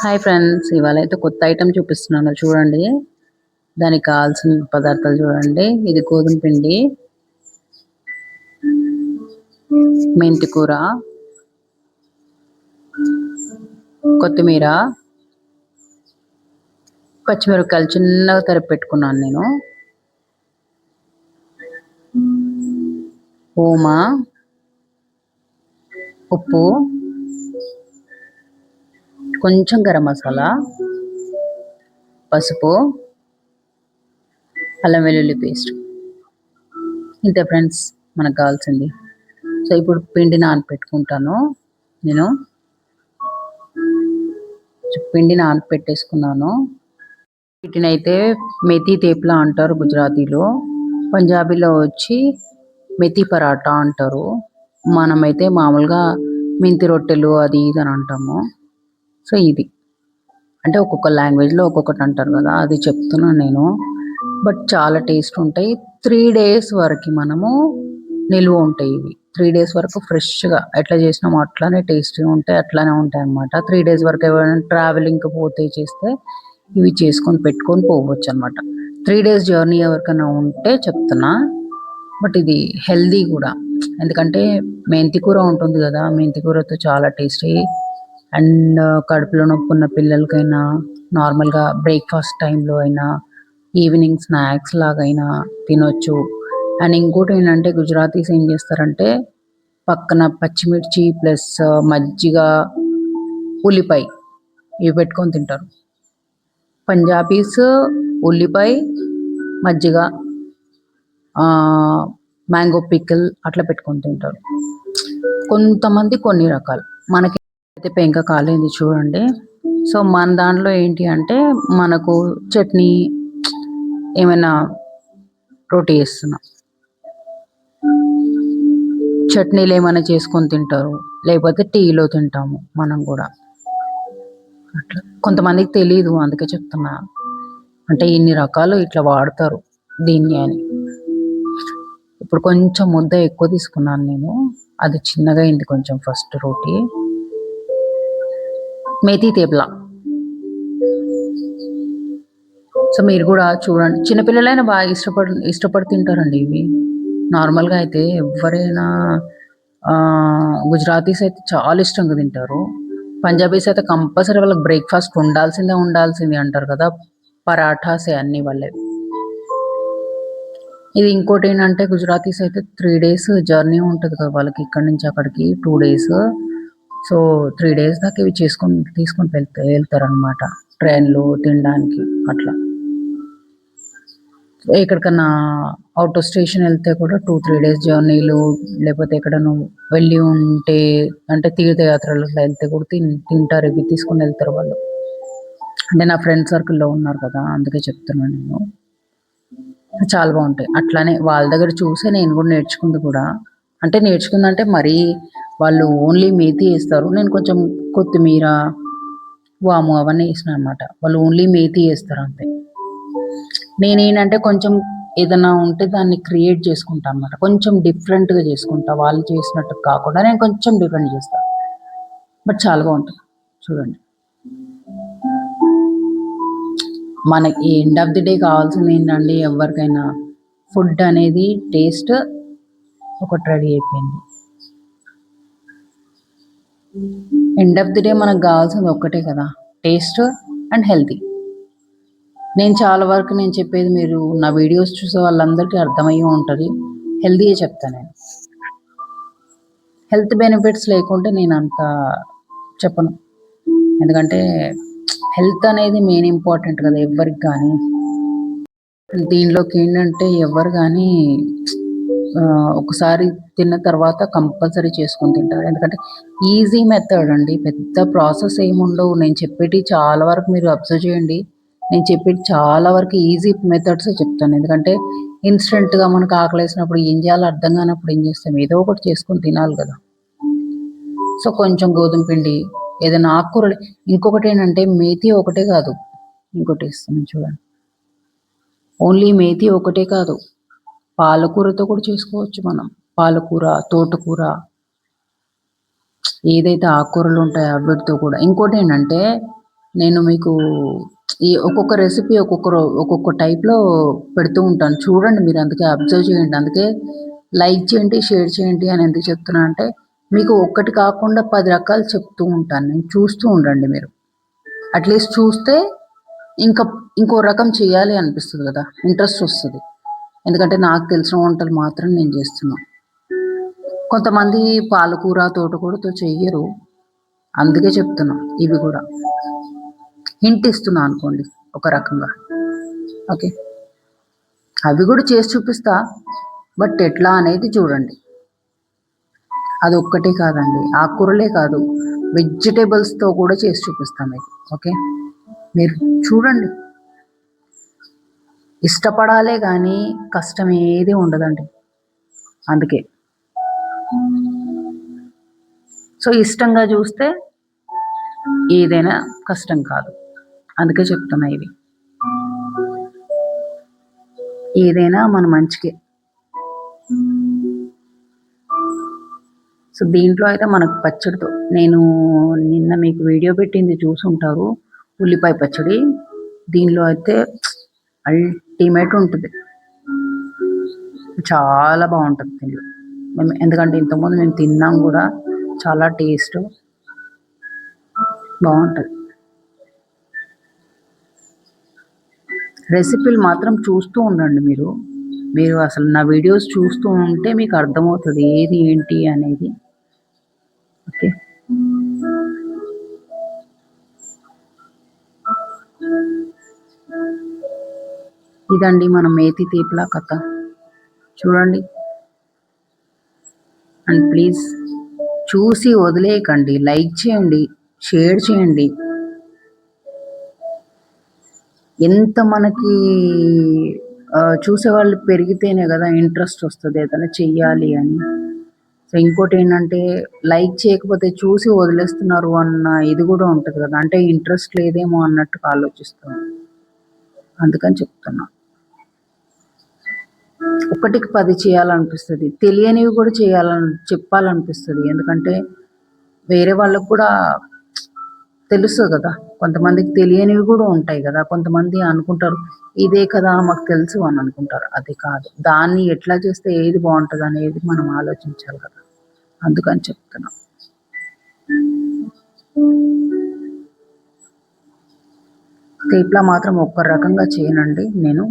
Hi friends, ఇవాళ అయితే కొత్త ఐటెం చూపిస్తున్నాను చూడండి. దానికి కావాల్సిన పదార్థాలు చూడండి. ఇది గోధుమ పిండి, మెంతి కూర, కొత్తిమీర, పచ్చిమిరపకాయలు చిన్నగా తరిగి పెట్టుకున్నాను నేను, ఓమా, ఉప్పు, కొంచెం గరం మసాలా, పసుపు, అల్లం వెల్లుల్లి పేస్ట్. ఇంతే ఫ్రెండ్స్ మనకు కావాల్సింది. సో ఇప్పుడు పిండి నానపెట్టుకుంటాను నేను. పిండి నానపెట్టేసుకున్నాను. వీటిని అయితే మెథీ తేప్లా అంటారు గుజరాతీలో, పంజాబీలో వచ్చి మెథీ పరాటా అంటారు. మనమైతే మామూలుగా మెంతి రొట్టెలు అది ఇది అని అంటాము. సో ఇది అంటే ఒక్కొక్క లాంగ్వేజ్లో ఒక్కొక్కటి అంటారు కదా, అది చెప్తున్నాను నేను. బట్ చాలా టేస్ట్ ఉంటాయి. 3 days వరకు మనము నిల్వ ఉంటాయి ఇవి. 3 days వరకు ఫ్రెష్గా ఎట్లా చేసినామో అట్లానే టేస్టీగా ఉంటాయి, అట్లానే ఉంటాయి అన్నమాట. 3 days వరకు ఎవరైనా ట్రావెలింగ్కి పోతే చేస్తే ఇవి చేసుకొని పెట్టుకొని పోవచ్చు అనమాట. 3 days జర్నీ ఎవరికైనా ఉంటే చెప్తున్నా. బట్ ఇది హెల్దీ కూడా, ఎందుకంటే మెంతి కూర ఉంటుంది కదా, మెంతి కూరతో చాలా టేస్టీ. అండ్ కడుపులో నొప్పి ఉన్న పిల్లలకైనా, నార్మల్గా బ్రేక్ఫాస్ట్ టైంలో అయినా, ఈవినింగ్ స్నాక్స్ లాగైనా తినొచ్చు. అండ్ ఇంకోటి ఏంటంటే గుజరాతీస్ ఏం చేస్తారంటే పక్కన పచ్చిమిర్చి ప్లస్ మజ్జిగ, ఉల్లిపాయ ఇవి పెట్టుకొని తింటారు. పంజాబీస్ ఉల్లిపాయ, మజ్జిగ, మ్యాంగో పికిల్ అట్లా పెట్టుకొని తింటారు. కొంతమంది కొన్ని రకాలు. మనకి అయితే పెంక కాలేదు చూడండి. సో మన దాంట్లో ఏంటి అంటే మనకు చట్నీ ఏమైనా రోటీ చేస్తున్నాం, చట్నీలు ఏమైనా చేసుకొని తింటారు, లేకపోతే టీలో తింటాము మనం కూడా. అట్లా కొంతమందికి తెలియదు, అందుకే చెప్తున్నా. అంటే ఇన్ని రకాలు ఇట్లా వాడతారు దీన్ని అని. ఇప్పుడు కొంచెం ముద్ద ఎక్కువ తీసుకున్నాను నేను, అది చిన్నగా అయింది కొంచెం. ఫస్ట్ రోటీ మేథీ తేప్లా. సో మీరు కూడా చూడండి, చిన్నపిల్లలైనా బాగా ఇష్టపడి తింటారండి ఇవి. నార్మల్గా అయితే ఎవరైనా గుజరాతీస్ అయితే చాలా ఇష్టంగా తింటారు. పంజాబీస్ అయితే కంపల్సరీ వాళ్ళకి బ్రేక్ఫాస్ట్ ఉండాల్సిందే అంటారు కదా, పరాఠాసే అన్ని వాళ్ళవి. ఇది ఇంకోటి ఏంటంటే గుజరాతీస్ అయితే 3 days జర్నీ ఉంటుంది కదా వాళ్ళకి, ఇక్కడి నుంచి అక్కడికి 2 days. సో 3 days దాకా ఇవి తీసుకొని వెళ్తారనమాట ట్రైన్లో తినడానికి. అట్లా ఎక్కడికన్నా అవుట్ ఆఫ్ స్టేషన్ వెళ్తే కూడా 2-3 days జర్నీలు, లేకపోతే ఎక్కడను వెళ్ళి ఉంటే అంటే తీర్థయాత్రలు వెళ్తే కూడా తింటారు, ఇవి తీసుకొని వెళ్తారు వాళ్ళు. అంటే నా ఫ్రెండ్ సర్కిల్లో ఉన్నారు కదా, అందుకే చెప్తున్నాను నేను. చాలా బాగుంటాయి. అట్లానే వాళ్ళ దగ్గర చూసే నేను కూడా నేర్చుకుంది కూడా. అంటే నేర్చుకుందంటే మరీ వాళ్ళు ఓన్లీ మేతి వేస్తారు, నేను కొంచెం కొత్తిమీర, వాము అవన్నీ వేసిన అనమాట. వాళ్ళు ఓన్లీ మేతి వేస్తారు అంతే. నేనేంటంటే కొంచెం ఏదైనా ఉంటే దాన్ని క్రియేట్ చేసుకుంటా అనమాట, కొంచెం డిఫరెంట్గా చేసుకుంటా. వాళ్ళు చేసినట్టు కాకుండా నేను కొంచెం డిఫరెంట్ చేస్తాను. బట్ చాలా బాగుంటుంది చూడండి. మనకి ఎండ్ ఆఫ్ ది డే కావాల్సింది ఏంటండి, ఎవరికైనా ఫుడ్ అనేది టేస్ట్ ఒకటి రెడీ అయిపోయింది. ఎండ్ ఆఫ్ ది డే మనకు కావాల్సింది ఒక్కటే కదా, టేస్ట్ అండ్ హెల్తీ. నేను చాలా వరకు నేను చెప్పేది మీరు నా వీడియోస్ చూసే వాళ్ళందరికీ అర్థమయ్యే ఉంటుంది. హెల్తీయే చెప్తాను నేను. హెల్త్ బెనిఫిట్స్ లేకుంటే నేను అంత చెప్పను, ఎందుకంటే హెల్త్ అనేది మెయిన్ ఇంపార్టెంట్ కదా ఎవరికి కానీ. దీనిలోకి ఏంటంటే ఎవరు కానీ ఒకసారి తిన్న తర్వాత కంపల్సరీ చేసుకొని తింటారు, ఎందుకంటే ఈజీ మెథడ్ అండి, పెద్ద ప్రాసెస్ ఏముండవు. నేను చెప్పేటి చాలా వరకు మీరు అబ్జర్వ్ చేయండి, నేను చెప్పేది చాలా వరకు ఈజీ మెథడ్స్ చెప్తాను. ఎందుకంటే ఇన్స్టెంట్గా మనకు ఆకలి వేసినప్పుడు ఏం చేయాలో అర్థం కానప్పుడు ఏం చేస్తాం, ఏదో ఒకటి చేసుకొని తినాలి కదా. సో కొంచెం గోధుమ పిండి, ఏదైనా ఆకుకూరలు. ఇంకొకటి ఏంటంటే మేతి ఒకటే కాదు, ఇంకోటి ఇస్తున్నాను చూడండి. ఓన్లీ మేతి ఒకటే కాదు, పాలకూరతో కూడా చేసుకోవచ్చు మనం. పాలకూర, తోటకూర, ఏదైతే ఆకుకూరలు ఉంటాయో వీటితో కూడా. ఇంకోటి ఏంటంటే నేను మీకు ఈ ఒక్కొక్క రెసిపీ ఒక్కొక్క టైప్‌లో పెడుతూ ఉంటాను. చూడండి మీరు అందుకే అబ్జర్వ్ చేయండి. అందుకే లైక్ చేయండి, షేర్ చేయండి అని ఎందుకు చెప్తున్నా అంటే, మీకు ఒక్కటి కాకుండా 10 రకాలు చెప్తూ ఉంటాను నేను. చూస్తూ ఉండండి మీరు. అట్‌లీస్ట్ చూస్తే ఇంకా ఇంకో రకం చేయాలి అనిపిస్తది గదా! ఇంట్రెస్ట్ ఒస్తది. ఎందుకంటే నాకు తెలిసిన వంటలు మాత్రం నేను జేస్తున్నా. కొంతమంది పాలకూర, తోటకూరతో చెయ్యరు. అందుకే చెప్తున్నా ఇవి గూడా. హింట్ ఇస్తున్నా అనుకోండి ఒక రకంగా. ఓకే. అవి గూడా చేసి చూపిస్తా. బట్ ఎట్లా అనేది చూడండి. అదొక్కటే కాదండి. ఆకుకూరలే కాదు. వెజిటబుల్స్‌తో కూడా చేసి చూపిస్తా మీకు. ఓకే. మీరు చూడండి. ఇష్టపడాలే గానీ కష్టం ఏది ఉండదండి. అందుకే. సో, ఇష్టంగా జూస్తే ఏదైనా కష్టం కాదు. అందుకే చెప్తున్నా ఇవి. ఏదైనా మన మంచికే. సో, దీంట్లో అయితే మనకు పచ్చడితో నేను నిన్న మీకు వీడియో పెట్టింది చూసుంటారు. ఉల్లిపాయ పచ్చడి. దీనిలో అయితే అల్టిమేట్ ఉంటది. చాలా బావుంటది దీనిలో. ఎందుకంటే ఇంతకుముందు మేము తిన్నాం గూడా. చాలా టేస్ట్ బావుంటది. రెసిపీలు మాత్రం చూస్తూ ఉండండి మీరు. మీరు అసలు నా వీడియోస్ చూస్తూ ఉంటే మీకు అర్థమవుతది ఏది ఏంటి అనేది. ఓకే. ఇదండి మన మేతి తేపుల కథ. చూడండి. అండ్ ప్లీజ్ చూసి వదిలేయకండి. లైక్ చేయండి, షేర్ చేయండి. ఎంత మనకి చూసేవాళ్ళు పెరిగితేనే గదా ఇంట్రెస్ట్ ఒస్తది ఏదైనా చెయ్యాలి అని. సో, ఇంకోటేంటంటే లైక్ చేయకపోతే చూసి వదిలేస్తున్నారు అన్న ఇది గూడా ఉంటది గదా! అంటే ఇంట్రెస్ట్ లేదేమో అన్నట్టుగా ఆలోచిస్తాం. అందుకని చెప్తున్నా. ఒకటికి 10 చేయాలనిపిస్తది. తెలియనివి గూడా చెప్పాలనిపిస్తది. ఎందుకంటే వేరే వాళ్ళకి కూడా తెలుస్తది గదా! కొంతమందికి తెలియనివి గూడా ఉంటాయి గదా! కొంతమంది అనుకుంటారు, ఇదే కదా మాకు తెలుసు అని అనుకుంటారు. అది కాదు. దాన్ని ఎట్లా చేస్తే ఏది బావుంటదనేది మనం ఆలోచించాలి గదా! అందుకని చెప్తున్నా. తేపులా మాత్రం ఒక్క రకంగా చేయనండి నేను.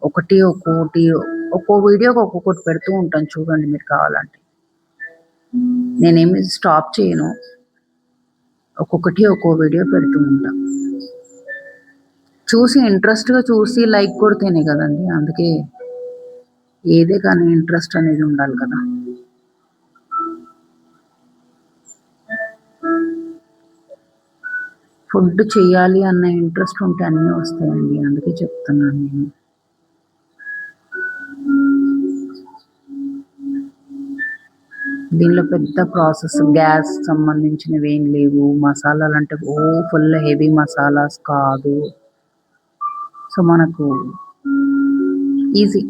ఒక్కోటి ఒక్కో వీడియోకి ఒక్కొక్కటి పెడుతూ ఉంటాను చూడండి మీరు కావాలంటే. నేనేమి స్టాప్ చేయను. ఒక్కొక్కటి ఒక్కో వీడియో పెడుతూ ఉంటా. చూసి ఇంట్రెస్ట్‌గా చూసి లైక్ కొడితేనే గదండీ! అందుకే ఏదే కానీ ఇంట్రెస్ట్ అనేది ఉండాలి కదా! ఫుడ్ చెయ్యాలి అన్న ఇంట్రెస్ట్ ఉంటే అన్నీ వస్తాయండి. అందుకే చెప్తున్నాను నేను. దీనిలో పెద్ద ప్రాసెస్ గ్యాస్ సంబంధించినవేం లేవు. మసాలాలంటే ఫుల్ హెవీ మసాలాస్ కాదు. సో, మనకు ఈజీ.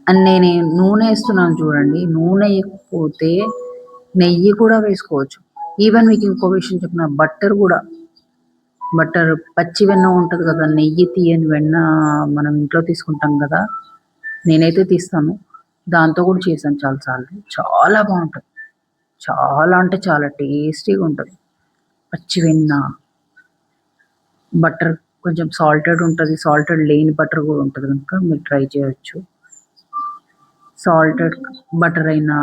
అండ్ నేను నూనె ఏస్తున్నాను చూడండి. నూనె ఎయకపోతే నెయ్యి కూడా వేసుకోవచ్చు. ఈవెన్ మీకు ఇంకో విషయం చెప్పనా బట్టర్ పచ్చి వెన్న ఉంటది గదా! నెయ్యి తీయని వెన్న మనం ఇంట్లో తీసుకుంటాం గదా! నేనైతే తీస్తాను. దాంతో గూడా చేశాను చాలా సార్లు. చాలా బావుంటది. చాలా అంటే చాలా టేస్టీగా ఉంటది. పచ్చి వెన్న, బటర్ కొంచెం సాల్టెడ్ ఉంటది. సాల్టెడ్ లేని బటర్ గూడా ఉంటది గనుక మీరు ట్రై చేయొచ్చు. సాల్టెడ్ బటర్ అయినా,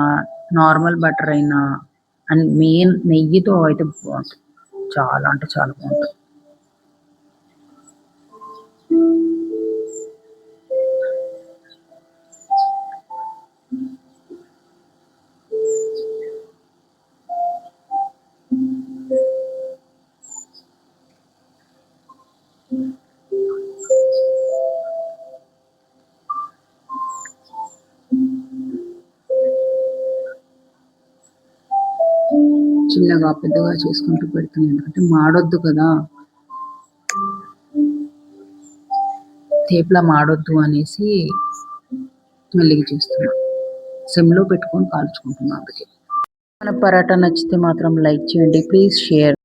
నార్మల్ బటర్ అయినా అండ్ మెయిన్ నెయ్యితో అయితే బావుంటది. చాలా అంటే చాలా బావుంటది. చిన్నగా, పెద్దగా చేసుకుంటూ పెడుతున్నా. ఎందుకంటే మాడొద్దు కదా! తేపులా మాడొద్దు అనేసి మెల్లిగా చేస్తున్నా. సిమ్‌లో పెట్టుకొని కాల్చుకుంటున్నా అందుకే. మన పరాటా నచ్చితే మాత్రం లైక్ చేయండి. Please share.